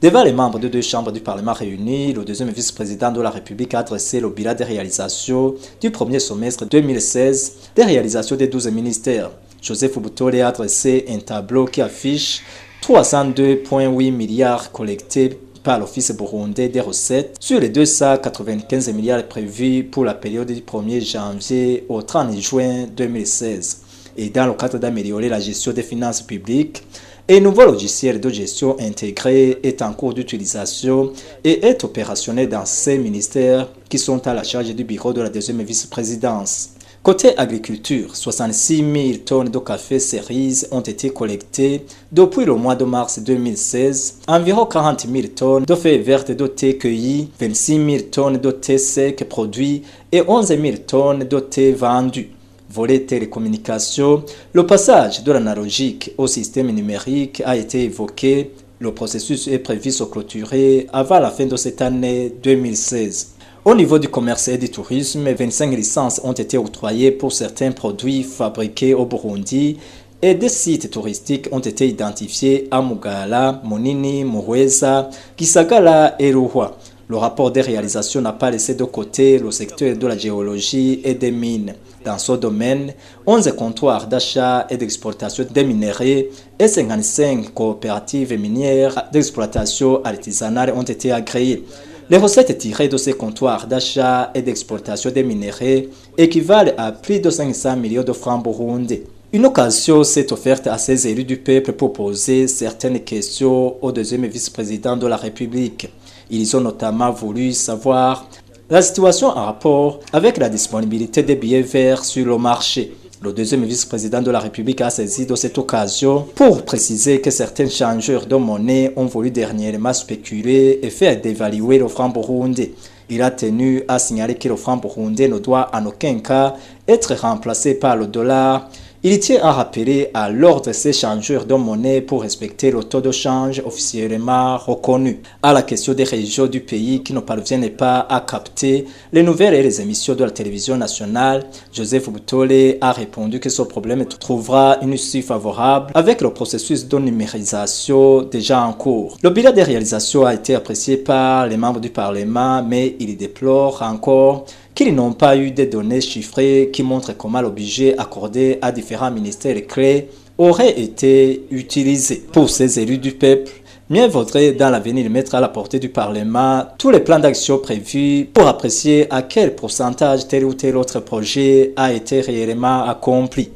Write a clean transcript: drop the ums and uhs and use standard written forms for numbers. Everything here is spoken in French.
Devant les membres de deux chambres du Parlement réunis, le deuxième vice-président de la République a adressé le bilan des réalisations du premier semestre 2016 des réalisations des 12 ministères. Joseph Butole a adressé un tableau qui affiche 302,8 milliards collectés par l'Office burundais des recettes sur les 295 milliards prévus pour la période du 1er janvier au 30 juin 2016. Et dans le cadre d'améliorer la gestion des finances publiques, un nouveau logiciel de gestion intégré est en cours d'utilisation et est opérationnel dans ces ministères qui sont à la charge du bureau de la deuxième vice-présidence. Côté agriculture, 66 000 tonnes de café cerises ont été collectées depuis le mois de mars 2016, environ 40 000 tonnes de feuilles vertes de thé cueillies, 26 000 tonnes de thé sec produits et 11 000 tonnes de thé vendues. Volet télécommunications, le passage de l'analogique au système numérique a été évoqué. Le processus est prévu se clôturer avant la fin de cette année 2016. Au niveau du commerce et du tourisme, 25 licences ont été octroyées pour certains produits fabriqués au Burundi et des sites touristiques ont été identifiés à Mugala, Munini, Muhweza, Gisagara et Ruhwa. Le rapport des réalisations n'a pas laissé de côté le secteur de la géologie et des mines. Dans ce domaine, 11 comptoirs d'achat et d'exportation des minerais et 55 coopératives minières d'exploitation artisanale ont été agréées. Les recettes tirées de ces comptoirs d'achat et d'exportation des minerais équivalent à plus de 500 millions de francs burundais. Une occasion s'est offerte à ces élus du peuple pour poser certaines questions au deuxième vice-président de la République. Ils ont notamment voulu savoir la situation en rapport avec la disponibilité des billets verts sur le marché. Le deuxième vice-président de la République a saisi de cette occasion pour préciser que certains changeurs de monnaie ont voulu dernièrement spéculer et faire dévaluer le franc burundais. Il a tenu à signaler que le franc burundais ne doit en aucun cas être remplacé par le dollar. Il tient à rappeler à l'ordre ces changeurs de monnaie pour respecter le taux de change officiellement reconnu. À la question des régions du pays qui ne parviennent pas à capter les nouvelles et les émissions de la télévision nationale, Joseph Butole a répondu que ce problème trouvera une issue favorable avec le processus de numérisation déjà en cours. Le bilan des réalisations a été apprécié par les membres du Parlement, mais il déplore encore qu'ils n'ont pas eu des données chiffrées qui montrent comment le budget accordé à différents ministères clés aurait été utilisé. Pour ces élus du peuple, mieux vaudrait dans l'avenir mettre à la portée du Parlement tous les plans d'action prévus pour apprécier à quel pourcentage tel ou tel autre projet a été réellement accompli.